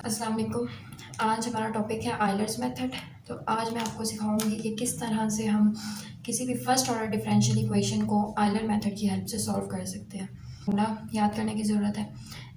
अस्सलाम वालेकुम। आज हमारा टॉपिक है आइलर्स मेथड। तो आज मैं आपको सिखाऊंगी कि किस तरह से हम किसी भी फर्स्ट ऑर्डर डिफरेंशियल इक्वेशन को आइलर मेथड की हेल्प से सॉल्व कर सकते हैं। फार्मूला याद करने की ज़रूरत है।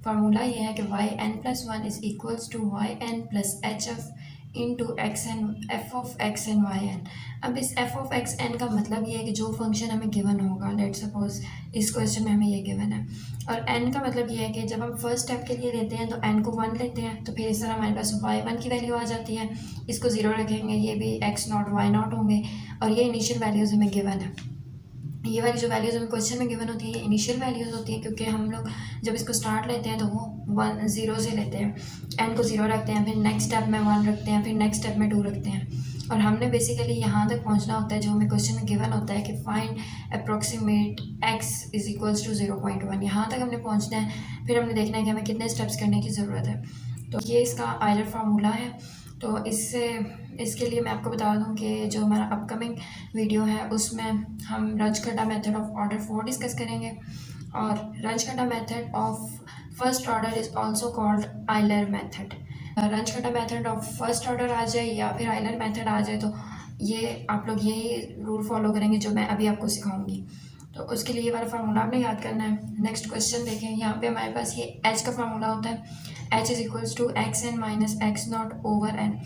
फार्मूला ये है कि y n plus one is equals to y n plus h f into x n f of x n y n. अब इस एफ ऑफ एक्स एन का मतलब ये है कि जो फंक्शन हमें गिवन होगा, लेट सपोज इस क्वेश्चन में हमें ये गिवन है, और एन का मतलब ये है कि जब हम फर्स्ट स्टेप के लिए लेते हैं तो एन को वन लेते हैं, तो फिर इस तरह हमारे पास वाई वन की वैल्यू आ जाती है। इसको ज़ीरो रखेंगे, ये भी एक्स नॉट वाई नॉट होंगे, और ये इनिशियल वैल्यूज़ हमें गिवन है। ये वाली जो वैल्यूज़ हमें क्वेश्चन में गिवन होती है, ये इनिशियल वैल्यूज़ होती हैं, क्योंकि हम लोग जब इसको स्टार्ट लेते हैं तो वो वन ज़ीरो से लेते हैं, एन को ज़ीरो रखते हैं, फिर नेक्स्ट स्टेप में वन रखते हैं, फिर नेक्स्ट स्टेप में टू रखते हैं, और हमने बेसिकली यहाँ तक पहुँचना होता है जो हमें क्वेश्चन में गिवन होता है कि find approximate x is equals to 0.1। यहाँ तक हमने पहुँचना है, फिर हमने देखना है कि हमें कितने स्टेप्स करने की ज़रूरत है। तो ये इसका आइलर फार्मूला है। तो इसके लिए मैं आपको बता दूं कि जो हमारा अपकमिंग वीडियो है उसमें हम Runge Kutta method of order 4 discuss करेंगे, और Runge Kutta method of first order is also called Euler method. Runge Kutta method of first order आ जाए या फिर आइलर मेथड आ जाए, तो ये आप लोग यही रूल फॉलो करेंगे जो मैं अभी आपको सिखाऊंगी। तो उसके लिए ये वाला फार्मूला आपने याद करना है। नेक्स्ट क्वेश्चन देखें, यहाँ पे हमारे पास ये एच का फार्मूला होता है, h is equals to x n minus x naught over n.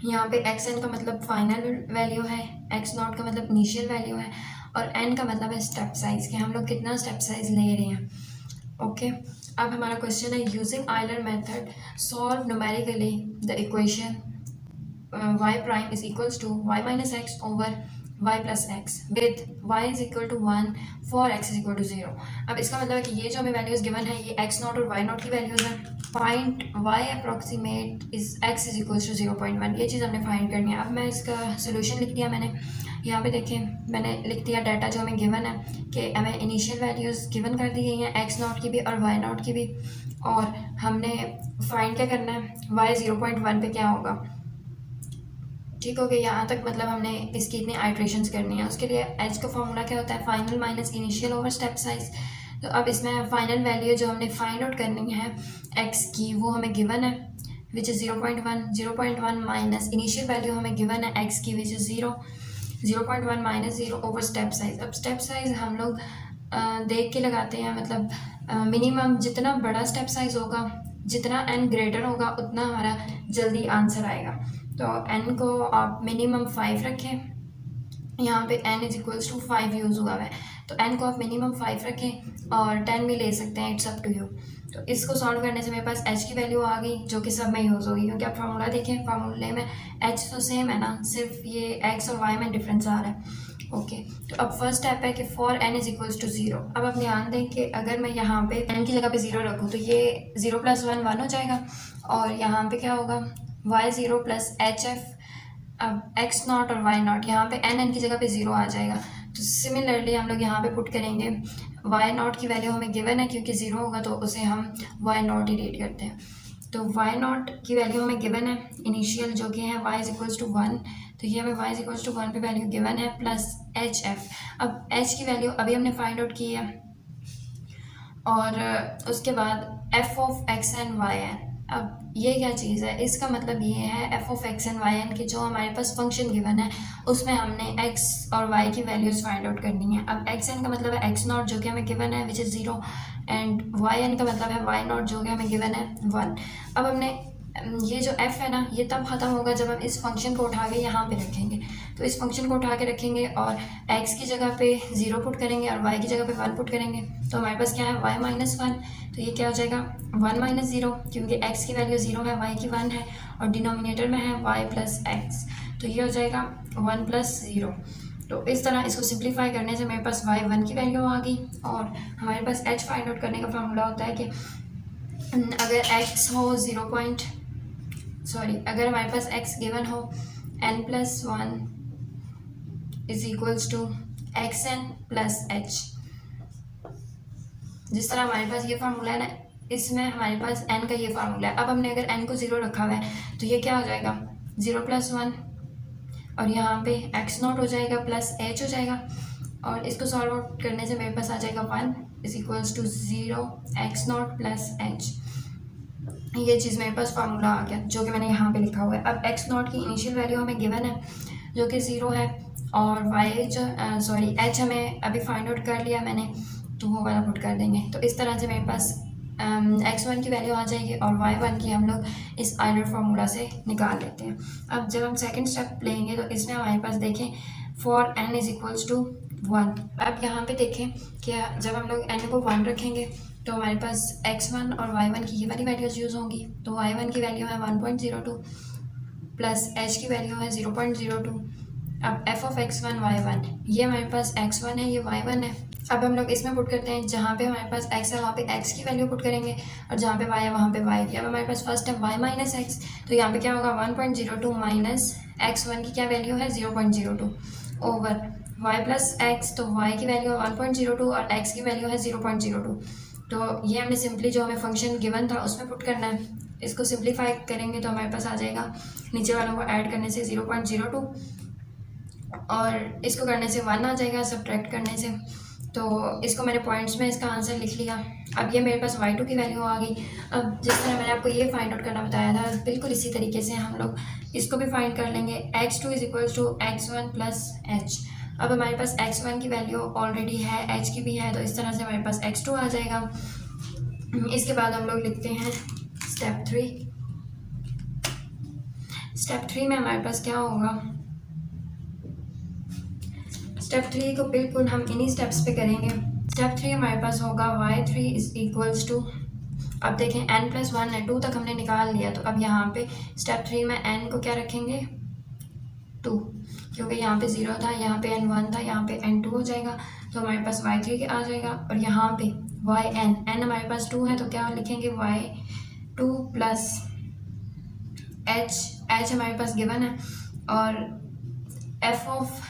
यहाँ पे एक्स एन का मतलब फाइनल वैल्यू है, एक्स नॉट का मतलब इनिशियल वैल्यू है, और एन का मतलब है स्टेप साइज, कि हम लोग कितना स्टेप साइज ले रहे हैं। ओके, अब हमारा क्वेश्चन है, using Euler method solve numerically the equation y prime is equals to y minus x over y plus x with y is equal to 1 for x is equal to 0। अब इसका मतलब है कि ये जो हमें वैल्यूज़ गिवन है ये x नॉट और y नॉट की वैल्यूज़ हैं। Find y approximate is x is equals to 0.1, ये चीज़ हमने फाइंड करनी है। अब मैं इसका सोल्यूशन लिख दिया मैंने, यहाँ पे देखें मैंने लिख दिया डाटा जो हमें गिवन है कि हमें इनिशियल वैल्यूज़ गिवन कर दी गई हैं, x नॉट की भी और y नॉट की भी, और हमने फाइंड क्या करना है, y 0.1 पे क्या होगा। ठीक हो गया, यहाँ तक मतलब हमने इसकी इतनी आइट्रेशंस करनी है। उसके लिए एच का फॉर्मूला क्या होता है, final minus initial over step size. तो अब इसमें फाइनल वैल्यू जो हमने फाइंड आउट करनी है एक्स की, वो हमें गिवन है which is 0.1 minus initial value हमें गिवन है एक्स की which is 0.1 minus 0 over step size. अब स्टेप साइज हम लोग देख के लगाते हैं, मतलब मिनिमम जितना बड़ा स्टेप साइज होगा, जितना एन ग्रेटर होगा, उतना हमारा जल्दी आंसर आएगा। तो n को आप मिनिमम 5 रखें, यहाँ पे n is equals to 5 use हुआ है, तो n को आप मिनिमम 5 रखें और 10 भी ले सकते हैं, इट्स अप टू यू। तो इसको सॉल्व करने से मेरे पास h की वैल्यू आ गई जो कि सब में यूज़ होगी, क्योंकि आप फार्मूला देखें, फार्मूले में h तो सेम है ना, सिर्फ ये x और y में डिफरेंस आ रहा है। ओके, तो अब फर्स्ट स्टेप है कि for n is equals to 0। अब आप ध्यान दें कि अगर मैं यहाँ पे n की जगह पे 0 रखूँ तो ये 0 + 1 1 हो जाएगा, और यहाँ पे क्या होगा, y0 प्लस एच एफ। अब x नॉट और y नॉट, यहाँ पे n की जगह पे 0 आ जाएगा। तो सिमिलरली हम लोग यहाँ पे पुट करेंगे y नॉट की वैल्यू हमें गिवन है, क्योंकि 0 होगा तो उसे हम y नॉट ही रीड करते हैं। तो y नॉट की वैल्यू हमें गिवन है इनिशियल जो कि है y इज इक्वल्स टू 1, तो ये हमें y इज इक्वल्स टू 1 पे वैल्यू गिवन है प्लस एच एफ। अब h की वैल्यू अभी हमने फाइंड आउट की है, और उसके बाद f of x and y n. अब ये क्या चीज़ है, इसका मतलब ये है f of x and y n की जो हमारे पास फंक्शन गिवन है उसमें हमने एक्स और वाई की वैल्यूज़ फाइंड आउट करनी है। अब एक्स एन का मतलब है एक्स नॉट जो कि हमें गिवन है which is 0, and y n का मतलब है वाई नॉट जो कि हमें गिवन है 1। अब हमने ये जो f है ना, ये तब ख़त्म होगा जब हम इस फंक्शन को उठा के यहाँ पे रखेंगे। तो इस फंक्शन को उठा के रखेंगे और x की जगह पे 0 पुट करेंगे और y की जगह पे 1 पुट करेंगे, तो हमारे पास क्या है y माइनस 1। तो ये क्या हो जाएगा 1 माइनस 0, क्योंकि x की वैल्यू 0 है, y की 1 है, और डिनोमिनेटर में है y प्लस एक्स, तो ये हो जाएगा 1 प्लस 0। तो इस तरह इसको सिंप्लीफाई करने से मेरे पास y 1 की वैल्यू आ गई, और हमारे पास h फाइंड आउट करने का फार्मूला होता है कि अगर x हो अगर हमारे पास x गिवन हो n plus 1 is equals to x n plus h. जिस तरह हमारे पास ये फार्मूला है ना, इसमें हमारे पास n का ये फार्मूला है। अब हमने अगर n को 0 रखा हुआ है तो ये क्या हो जाएगा 0 + 1, और यहाँ पे x नॉट हो जाएगा प्लस h हो जाएगा, और इसको सॉल्व आउट करने से मेरे पास आ जाएगा 1 is equals to 0 x naught plus h। ये चीज़ मेरे पास फार्मूला आ गया जो कि मैंने यहाँ पे लिखा हुआ है। अब एक्स नॉट की इनिशियल वैल्यू हमें गिवन है जो कि 0 है, और वाई जो एच हमें अभी फाइंड आउट कर लिया मैंने, तो वो वाला पुट कर देंगे। तो इस तरह से मेरे पास x1 की वैल्यू आ जाएगी और y1 की हम लोग इस आइलर फार्मूला से निकाल लेते हैं। अब जब हम सेकंड स्टेप लेंगे तो इसमें हमारे पास देखें for n is equals to 1। अब यहाँ पे देखें कि जब हम लोग n को 1 रखेंगे तो हमारे पास x1 और y1 की ये वाली वैल्यूज यूज़ होंगी। तो y1 की वैल्यू है 1.02 प्लस h की वैल्यू है 0.02। अब f ऑफ x1 y1, ये हमारे पास x1 है, ये y1 है। अब हम लोग इसमें पुट करते हैं, जहाँ पे हमारे पास x है वहाँ पे x की वैल्यू पुट करेंगे, और जहाँ पे y है वहाँ पे y की। अब हमारे पास फर्स्ट है y माइनस x, तो यहाँ पे क्या होगा 1.02 माइनस x1 की क्या वैल्यू है 0.02 ओवर y प्लस x, तो y की वैल्यू है 1.02 और x की वैल्यू है 0.02। तो ये हमने सिंपली जो हमें फंक्शन गिवन था उसमें पुट करना है। इसको सिंप्लीफाई करेंगे तो हमारे पास आ जाएगा नीचे वालों को ऐड करने से 0.02 और इसको करने से 1 आ जाएगा सब्ट्रैक्ट करने से। तो इसको मैंने पॉइंट्स में इसका आंसर लिख लिया। अब ये मेरे पास y2 की वैल्यू आ गई। अब जिस तरह मैंने आपको ये फाइंड आउट करना बताया था बिल्कुल इसी तरीके से हम लोग इसको भी फाइंड कर लेंगे। x2 is equals to x1 plus h। अब हमारे पास x1 की वैल्यू ऑलरेडी है, h की भी है, तो इस तरह से हमारे पास x2 आ जाएगा। इसके बाद हम लोग लिखते हैं स्टेप 3। स्टेप 3 में हमारे पास क्या होगा, स्टेप 3 को बिल्कुल हम इन्हीं स्टेप्स पे करेंगे। स्टेप 3 हमारे पास होगा y3 इज इक्वल्स टू, अब देखें n प्लस 1 है, 2 तक हमने निकाल लिया। तो अब यहाँ पे स्टेप 3 में n को क्या रखेंगे 2, क्योंकि यहाँ पे 0 था, यहाँ पे n 1 था, यहाँ पे n 2 हो जाएगा। तो हमारे पास y3 के आ जाएगा, और यहाँ पे n हमारे पास 2 है, तो क्या लिखेंगे y2 प्लस h हमारे पास गिवन है, और f ऑफ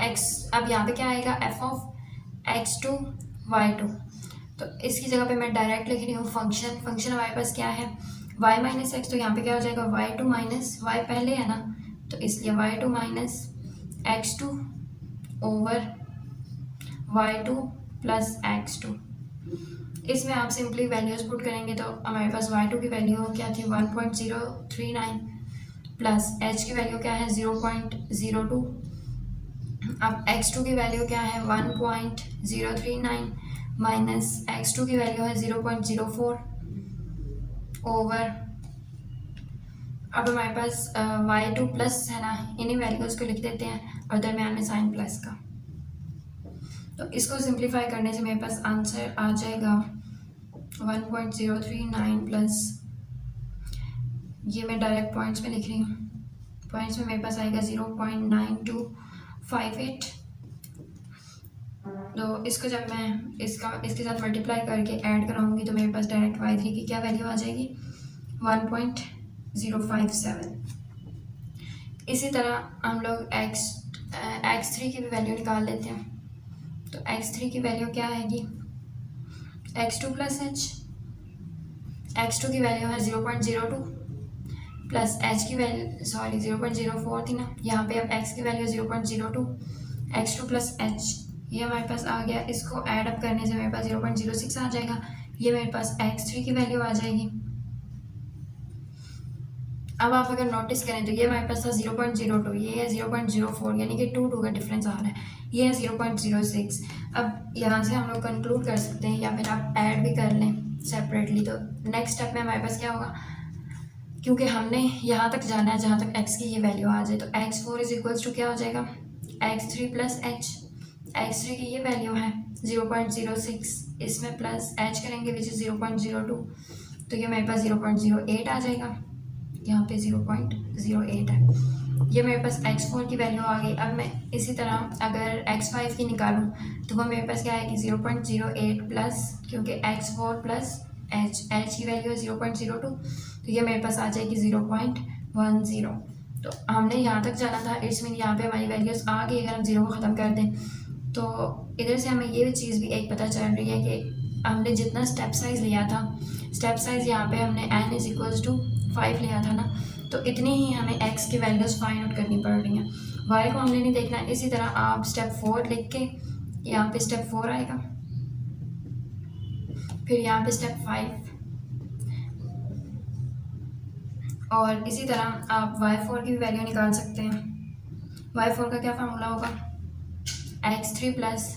x, अब यहाँ पे क्या आएगा f ऑफ x2 y2। तो इसकी जगह पे मैं डायरेक्ट लिख रही हूँ फंक्शन हमारे पास क्या है y माइनस एक्स, तो यहाँ पे क्या हो जाएगा y2 माइनस y पहले है ना, तो इसलिए y2 minus x2 over y2 plus x2। इसमें आप सिंपली वैल्यूज पुट करेंगे तो हमारे पास y2 की वैल्यू क्या थी 1.039 प्लस h की वैल्यू क्या है 0.02। अब x2 की वैल्यू क्या है 1.039 माइनस x2 की वैल्यू है 0.04 ओवर, अब हमारे पास y2 प्लस है ना, इन्हीं वैल्यूज़ को लिख देते हैं और दरम्यान में साइन प्लस का। तो इसको सिंप्लीफाई करने से मेरे पास आंसर आ जाएगा 1.039 प्लस, ये मैं डायरेक्ट पॉइंट्स में लिख रही हूँ, पॉइंट्स में मेरे पास आएगा 0.9258। तो इसको जब मैं इसके साथ मल्टीप्लाई करके ऐड कराऊंगी तो मेरे पास डायरेक्ट y3 की क्या वैल्यू आ जाएगी 1.057। इसी तरह हम लोग x3 की भी वैल्यू निकाल लेते हैं। तो x3 की वैल्यू क्या आएगी x2 प्लस h, x2 की वैल्यू है 0.02 प्लस h की वैल्यू 0.04 थी ना, यहाँ पे अब x की वैल्यू 0.02, x2 प्लस h ये हमारे पास आ गया। इसको ऐड अप करने से मेरे पास 0.06 आ जाएगा, ये मेरे पास x3 की वैल्यू आ जाएगी। अब आप अगर नोटिस करें तो ये हमारे पास था 0.02, ये है 0.04, यानी कि 2 का डिफरेंस आ रहा है, ये है 0.06। अब यहाँ से हम लोग कंक्लूड कर सकते हैं या फिर आप ऐड भी कर लें सेपरेटली। तो नेक्स्ट स्टेप में हमारे पास क्या होगा, क्योंकि हमने यहाँ तक जाना है जहाँ तक x की ये वैल्यू आ जाए, तो x4 इज इक्वल्स टू क्या हो जाएगा x3 प्लस h। x3 की ये वैल्यू है 0.06, इसमें प्लस h करेंगे विच इज़ 0.02, तो ये मेरे पास 0.08 आ जाएगा, यहाँ पे 0.08 है। ये मेरे पास x4 की वैल्यू आ गई। अब मैं इसी तरह अगर x5 की निकालूं तो वो मेरे पास क्या है कि 0.08 प्लस, क्योंकि x4 प्लस h की वैल्यू है 0.02, तो ये मेरे पास आ जाएगी 0.10। तो हमने यहाँ तक जाना था, इट्स मीन यहाँ पे हमारी वैल्यूज़ आ गई। अगर हम 0 को ख़त्म कर दें तो इधर से हमें ये चीज़ भी एक पता चल रही है कि हमने जितना स्टेप साइज़ लिया था, स्टेप साइज़ यहाँ पे हमने n इज इक्वल्स टू 5 लिया था ना, तो इतनी ही हमें x की वैल्यूज़ फाइंड आउट करनी पड़ रही हैं, y को हमने नहीं देखना। इसी तरह आप स्टेप 4 लिख के यहाँ पे स्टेप 4 आएगा, फिर यहाँ पे स्टेप 5, और इसी तरह आप y4 की भी वैल्यू निकाल सकते हैं। y4 का क्या फार्मूला होगा, x3 plus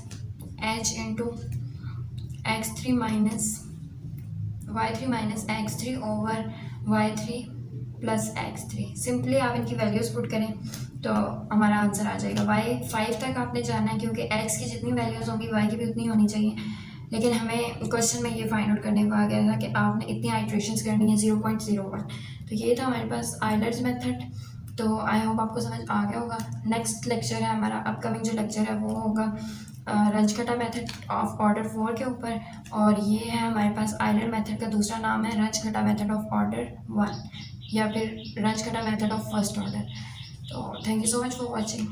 h into x3 minus y3 minus x3 over y3 plus x3। Simply आप इनकी वैल्यूज़ पुट करें तो हमारा आंसर आ जाएगा। y5 तक आपने जाना है क्योंकि x की जितनी वैल्यूज़ होंगी y की भी उतनी होनी चाहिए, लेकिन हमें क्वेश्चन में ये फाइंड आउट करने को आ गया था कि आपने इतनी आइट्रेशंस करनी है 0.01। तो ये था हमारे पास आइलर्स मेथड। तो आई होप आपको समझ आ गया होगा। नेक्स्ट लेक्चर है हमारा, अपकमिंग जो लेक्चर है वो होगा रंजकटा मेथड ऑफ ऑर्डर 4 के ऊपर, और ये है हमारे पास आइलर मेथड का दूसरा नाम है रंजकटा मेथड ऑफ ऑर्डर 1 या फिर रंजकटा मेथड ऑफ फर्स्ट ऑर्डर। तो thank you so much for watching.